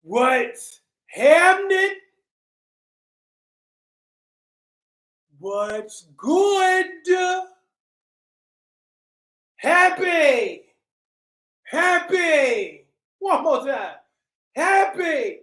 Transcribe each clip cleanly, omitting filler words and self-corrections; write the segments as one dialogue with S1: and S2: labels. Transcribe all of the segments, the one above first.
S1: What's happening? What's good? Happy. Happy. One more time. Happy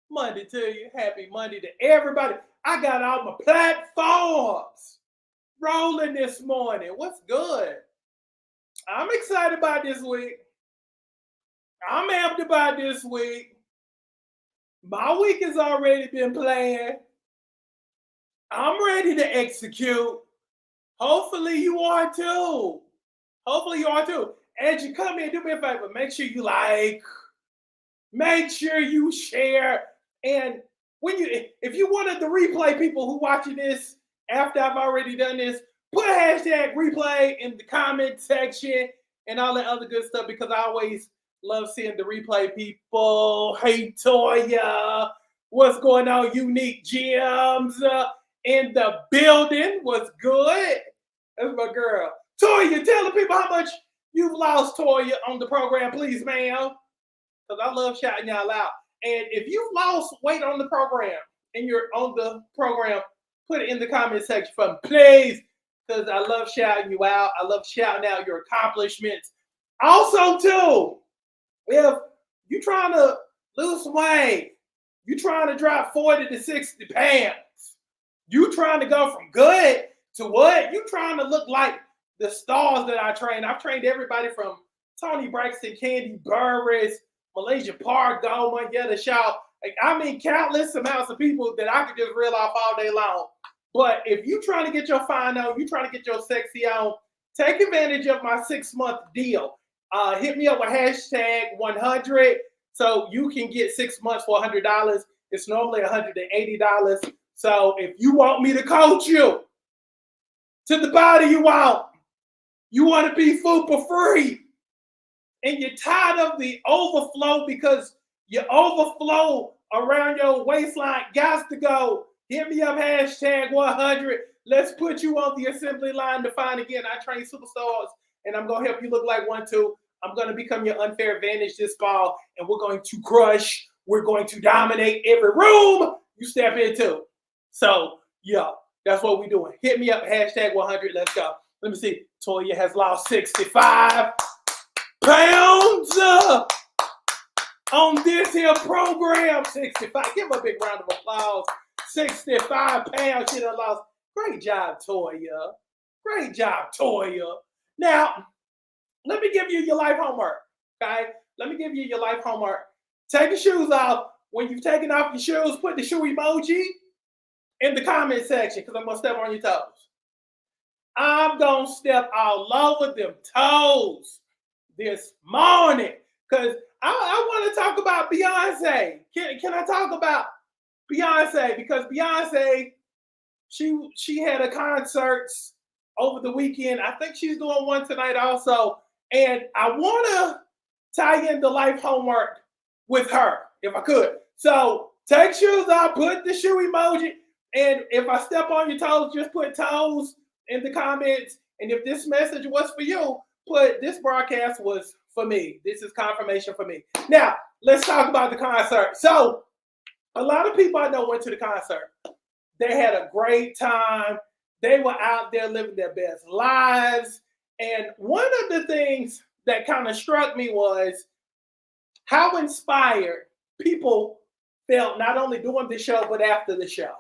S1: Monday to you. Happy Monday to everybody. I got all my platforms rolling this morning. What's good? I'm excited about this week. I'm amped about this week. My week has already been planned. I'm ready to execute. Hopefully you are too. Hopefully you are too. As you come in, do me a favor. Make sure you like. Make sure you share. And if you wanted the replay, people who watching this after I've already done this, put a hashtag replay in the comment section and all that other good stuff, because I always love seeing the replay people. Hey Toya, what's going on? Unique Gems in the building. What's good? That's my girl. Toya, tell the people how much you've lost, Toya, on the program, please, ma'am. Because I love shouting y'all out. And if you've lost weight on the program and you're on the program, put it in the comment section for me, please. Because I love shouting you out. I love shouting out your accomplishments. Also, too, if you're trying to lose some weight, you're trying to drop 40 to 60 pounds, you trying to go from good to what? You trying to look like the stars that I train. I've trained everybody from Tony Braxton, Candy Burris, Malaysia Park, Manetta Shaw. I mean, countless amounts of people that I could just reel off all day long. But if you're trying to get your fine on, you're trying to get your sexy on, take advantage of my 6-month deal. Hit me up with hashtag 100 so you can get 6 months for $100. It's normally $180. So if you want me to coach you to the body you want to be food for free, and you're tired of the overflow because you overflow around your waistline, got to go. Hit me up, hashtag 100. Let's put you on the assembly line to find again. I train superstars, and I'm going to help you look like one too. I'm going to become your unfair advantage this fall, and we're going to crush. We're going to dominate every room you step into. So, yeah, that's what we're doing. Hit me up, hashtag 100. Let's go. Let me see. Toya has lost 65 pounds on this here program. 65. Give him a big round of applause. 65 pounds she done lost. Great job, Toya. Great job, Toya. Now, let me give you your life homework, okay? Let me give you your life homework. Take your shoes off. When you've taken off your shoes, put the shoe emoji in the comment section, because I'm going to step on your toes. I'm going to step all over them toes this morning, because I want to talk about Beyonce. Can I talk about Beyonce? Because Beyonce, she had a concert over the weekend. I think she's doing one tonight also. And I want to tie in the life homework with her, if I could. So take shoes off, put the shoe emoji. And if I step on your toes, just put toes in the comments. And if this message was for you, put this broadcast was for me. This is confirmation for me. Now, let's talk about the concert. So a lot of people I know went to the concert. They had a great time. They were out there living their best lives. And one of the things that kind of struck me was how inspired people felt, not only during the show, but after the show,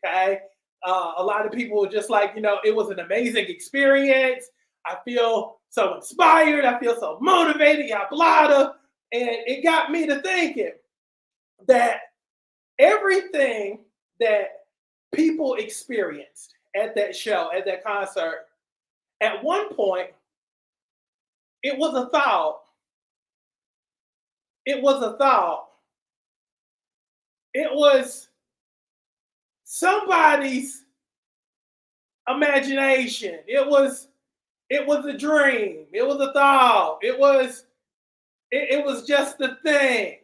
S1: okay? A lot of people were just like, it was an amazing experience. I feel so inspired. I feel so motivated. And it got me to thinking that everything that people experienced at that show, at that concert, at one point, it was a thought. It was a thought. It was somebody's imagination. It was a dream. It was a thought. It was just a thing.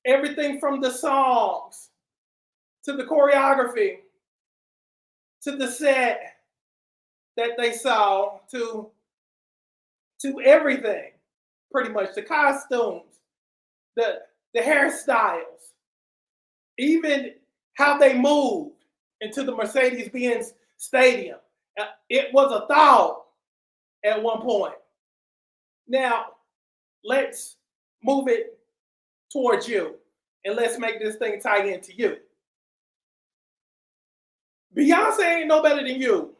S1: Everything from the songs to the choreography to the set that they saw to everything, pretty much the costumes, the the hairstyles, even how they moved into the Mercedes-Benz Stadium. It was a thought at one point. Now, let's move it towards you and let's make this thing tie into you. Beyonce ain't no better than you.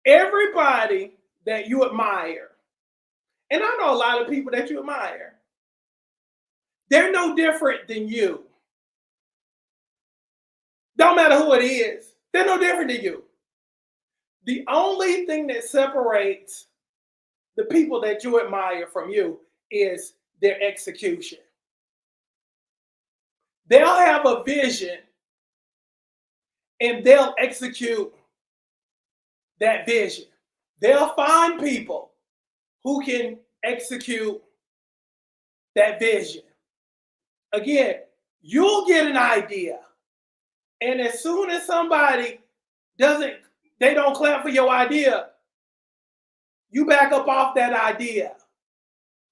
S1: Everybody that you admire, and I know a lot of people that you admire, they're no different than you. Don't matter who it is, they're no different than you. The only thing that separates the people that you admire from you is their execution. They'll have a vision and they'll execute that vision. They'll find people who can execute that vision. Again, you'll get an idea. And as soon as somebody they don't clap for your idea, you back up off that idea.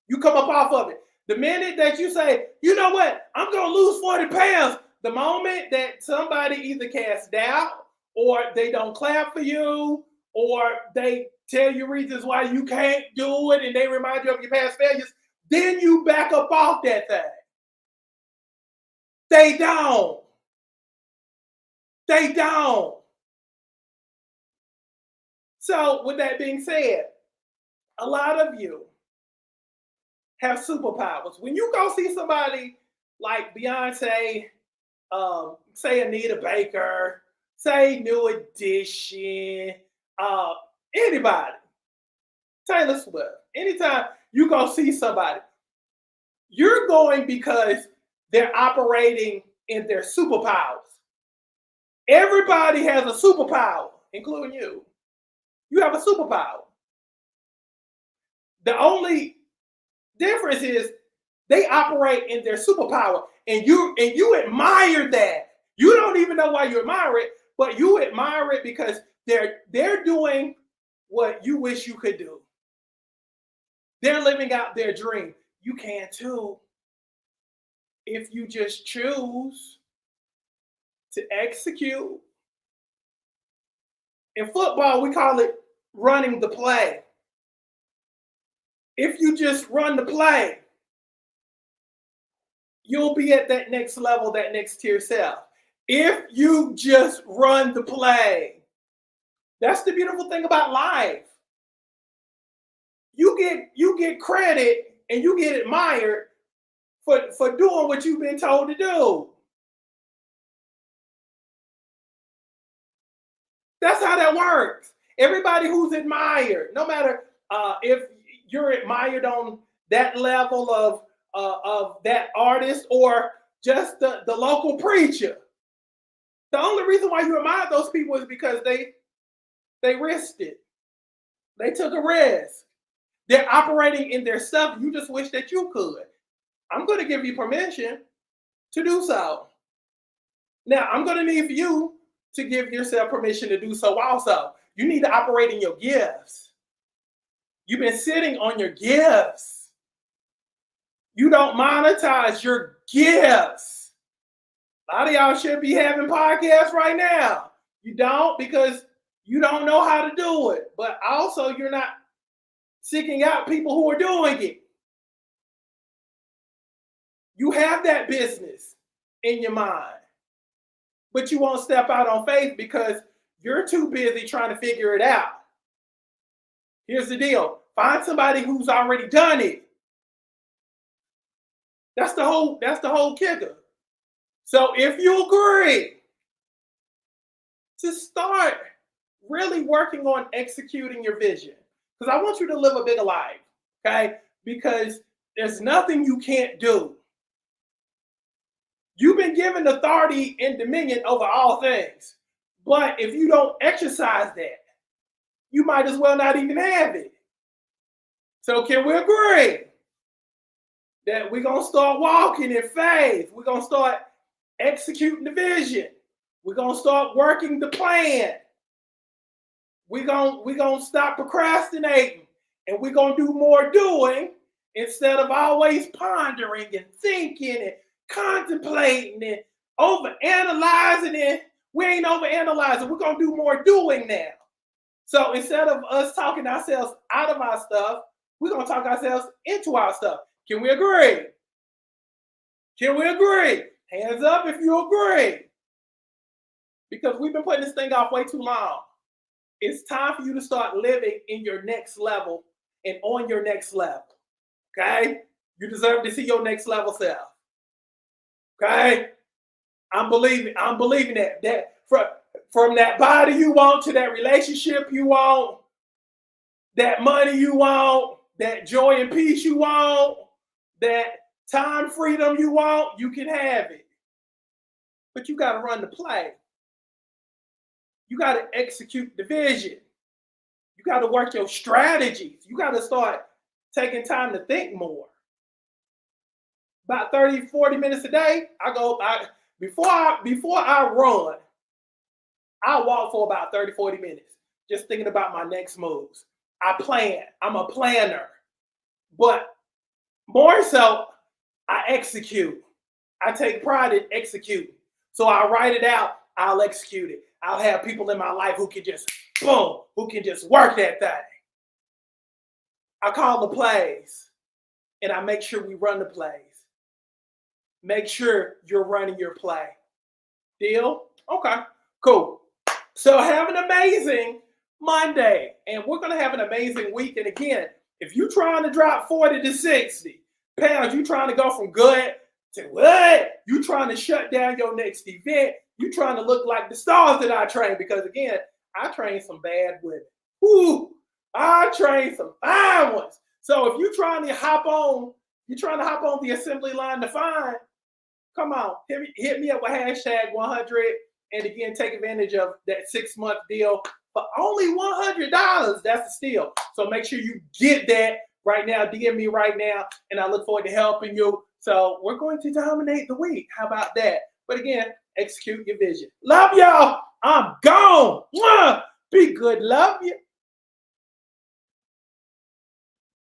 S1: You come up off of it. The minute that you say, you know what, I'm going to lose 40 pounds, the moment that somebody either casts doubt or they don't clap for you or they tell you reasons why you can't do it and they remind you of your past failures, then you back up off that thing. They don't. They don't. So with that being said, a lot of you have superpowers. When you go see somebody like Beyonce, say Anita Baker, say New Edition, anybody, Taylor Swift, anytime you go see somebody, you're going because they're operating in their superpowers. Everybody has a superpower, including you. You have a superpower. The only difference is they operate in their superpower, and you admire that. You don't even know why you admire it, but you admire it because they're doing what you wish you could do. They're living out their dream. You can too, if you just choose to execute. In football, we call it running the play. If you just run the play, you'll be at that next level, that next tier self. If you just run the play, that's the beautiful thing about life. You get credit and you get admired for doing what you've been told to do. That's how that works. Everybody who's admired, no matter if you're admired on that level of that artist or just the local preacher, the only reason why you admire those people is because they risked it. They took a risk. They're operating in their stuff. You just wish that you could. I'm going to give you permission to do so. Now, I'm going to need for you to give yourself permission to do so also. You need to operate in your gifts. You've been sitting on your gifts. You don't monetize your gifts. A lot of y'all should be having podcasts right now. You don't because you don't know how to do it. But also you're not seeking out people who are doing it. You have that business in your mind. But you won't step out on faith because you're too busy trying to figure it out. Here's the deal. Find somebody who's already done it. That's the whole kicker. So if you agree to start really working on executing your vision, because I want you to live a bigger life, okay? Because there's nothing you can't do. You've been given authority and dominion over all things. But if you don't exercise that, you might as well not even have it. So can we agree that we're going to start walking in faith? We're going to start executing the vision. We're going to start working the plan. We're going to stop procrastinating. And we're going to do more doing instead of always pondering and thinking and contemplating and overanalyzing it. We ain't overanalyzing. We're going to do more doing now. So instead of us talking ourselves out of our stuff, we're going to talk ourselves into our stuff. Can we agree? Can we agree? Hands up if you agree. Because we've been putting this thing off way too long. It's time for you to start living in your next level and on your next level. Okay? You deserve to see your next level self. Okay? I'm believing that from that body you want to that relationship you want, that money you want, that joy and peace you want, that time freedom you want, you can have it. But you got to run the play. You got to execute the vision. You got to work your strategies. You got to start taking time to think more. About 30, 40 minutes a day, before I run, I walk for about 30, 40 minutes, just thinking about my next moves. I plan. I'm a planner. But more so, I execute. I take pride in executing. So I write it out, I'll execute it. I'll have people in my life who can just, boom, who can just work that thing. I call the plays, and I make sure we run the plays. Make sure you're running your play. Deal? Okay, cool. So have an amazing Monday, and we're going to have an amazing week. And again, if you're trying to drop 40 to 60 pounds, you're trying to go from good to what? You're trying to shut down your next event. You're trying to look like the stars that I train, because again, I train some bad women. Woo! I train some fine ones. So if you're trying to hop on the assembly line to find, come on, hit me up with #100, and again, take advantage of that 6-month deal for only $100. That's a steal. So make sure you get that right now. DM me right now, and I look forward to helping you. So we're going to dominate the week. How about that? But again, execute your vision. Love y'all. I'm gone. Be good. Love you.